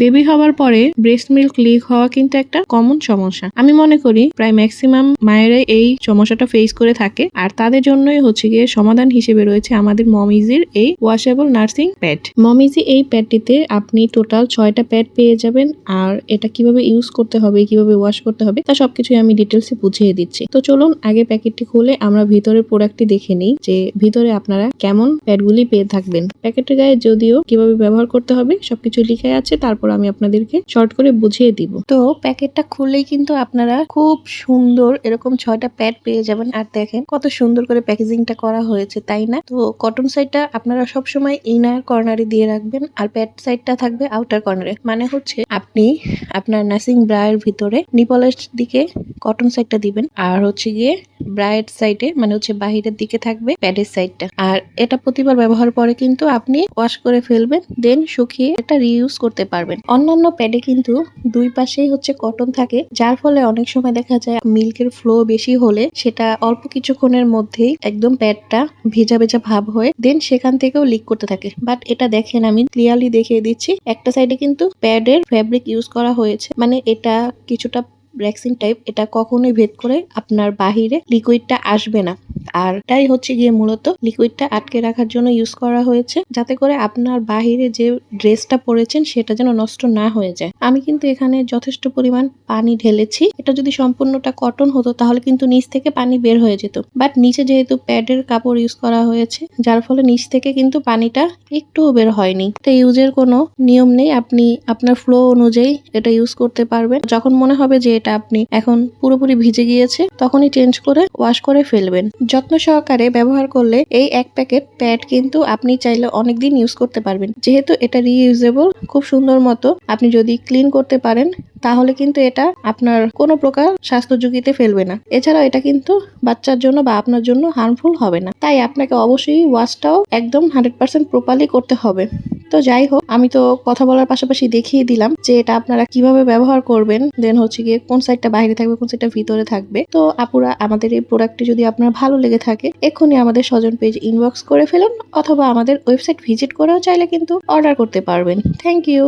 Baby হওয়ার পরে breast milk leak হওয়া কিন্তু একটা কমন সমস্যা। আমি মনে করি প্রায় ম্যাক্সিমাম মায়েরাই এই সমস্যাটা ফেস করে থাকে, আর তাদের জন্যই হচ্ছে গিয়ে সমাধান হিসেবে রয়েছে আমাদের মমিজির এই ওয়াশেবল নার্সিং প্যাড। মমিজি এই প্যাডটিতে আপনি টোটাল 6টা প্যাড পেয়ে যাবেন, আর এটা কিভাবে ইউজ করতে হবে, কিভাবে ওয়াশ করতে হবে তা সবকিছু আমি ডিটেলসে বুঝিয়ে দিচ্ছি। তো চলুন আগে প্যাকেটটি খুলে আমরা ভিতরের প্রোডাক্টটি দেখে নিই যে ভিতরে আপনারা কেমন প্যাডগুলি পেয়ে থাকবেন। প্যাকেটের গায়ে যদিও কিভাবে ব্যবহার করতে হবে সবকিছু লিখে আছে, তারপর আমি আপনাদেরকে শর্ট করে বুঝিয়ে দিব। তো প্যাকেটটা খুললেই কিন্তু আপনারা খুব সুন্দর এরকম 6টা প্যাড পেয়ে যাবেন। আর দেখেন কত সুন্দর করে প্যাকেজিংটা করা হয়েছে, তাই না? তো কটন সাইডটা আপনারা সবসময় ইনার কর্নারে দিয়ে রাখবেন, আর প্যাড সাইডটা থাকবে আউটার কর্নারে। মানে হচ্ছে আপনি আপনার নার্সিং ব্রায়ের ভিতরে নিপলের দিকে কটন সাইডটা দিবেন, আর হচ্ছে গিয়ে ব্রায়ের সাইডে মানে হচ্ছে বাহিরের দিকে থাকবে প্যাডের সাইডটা। আর এটা প্রতিবার ব্যবহার পরে কিন্তু আপনি ওয়াশ করে ফেলবেন, দেন শুকিয়ে এটা রিইউজ করতে পারবেন। অন্যান্য প্যাডে কিন্তু দুই পাশেই হচ্ছে কটন থাকে, যার ফলে অনেক সময় দেখা যায় মিল্কের ফ্লো বেশি হলে সেটা অল্প কিছুক্ষণের মধ্যেই একদম প্যাডটা ভেজা ভেজা ভাব হয়ে দেন সেখান থেকেও লিক করতে থাকে। বাট এটা দেখেন আমি ক্লিয়ারলি দেখিয়ে দিচ্ছি, একটা সাইডে কিন্তু প্যাডের ফ্যাব্রিক ইউজ করা হয়েছে, মানে এটা কিছুটা ব্রেক্সিং টাইপ, এটা কখনোই ভেদ করে আপনার বাহিরে লিকুইডটা আসবে না। আর এটাই হচ্ছে গিয়ে মূলত লিকুইডটা আটকে রাখার জন্য ইউজ করা হয়েছে, যাতে করে আপনার বাহিরে যে ড্রেসটা পরেছেন সেটা যেন নষ্ট না হয়ে যায়। আমি কিন্তু এখানে যথেষ্ট পরিমাণ পানি ঢেলেছি। এটা যদি সম্পূর্ণটা কটন হতো তাহলে কিন্তু নিচ থেকে পানি বের হয়ে যেত, বাট নিচে যেহেতু প্যাডের কাপড় ইউজ করা হয়েছে যার ফলে নিচ থেকে কিন্তু পানিটা একটুও বের হয়নি। এটা ইউজের কোনো নিয়ম নেই, আপনি আপনার ফ্লো অনুযায়ী এটা ইউজ করতে পারবেন। যখন মনে হবে যে এটা আপনি এখন পুরোপুরি ভিজে গিয়েছে তখনই চেঞ্জ করে ওয়াশ করে ফেলবেন। যত্ন সহকারে ব্যবহার করলে এই এক প্যাকেট প্যাড কিন্তু আপনি চাইলে অনেকদিন ইউজ করতে পারবেন, যেহেতু এটা রিইউজেবল। খুব সুন্দর মতো আপনি যদি ক্লিন করতে পারেন তাহলে কিন্তু এটা আপনার কোনো প্রকার স্বাস্থ্য ঝুঁকিতে ফেলবে না। এছাড়াও এটা কিন্তু বাচ্চার জন্য বা আপনার জন্য হার্মফুল হবে না, তাই আপনাকে অবশ্যই ওয়াশটাও একদম 100% প্রপারলি করতে হবে। তো যাই হোক, আমি তো কথা বলার পাশাপাশি দেখিয়ে দিলাম যে এটা আপনারা কিভাবে ব্যবহার করবেন, দেন হচ্ছে গিয়ে কোন সাইডটা বাইরে থাকবে কোন সাইডটা ভিতরে থাকবে। তো আপুরা, আমাদের এই প্রোডাক্টটি যদি আপনার ভালো লেগে থাকে এক্ষুনি আমাদের স্বজন পেজ ইনবক্স করে ফেলুন, অথবা আমাদের ওয়েবসাইট ভিজিট করেও চাইলে কিন্তু অর্ডার করতে পারবেন। Thank you.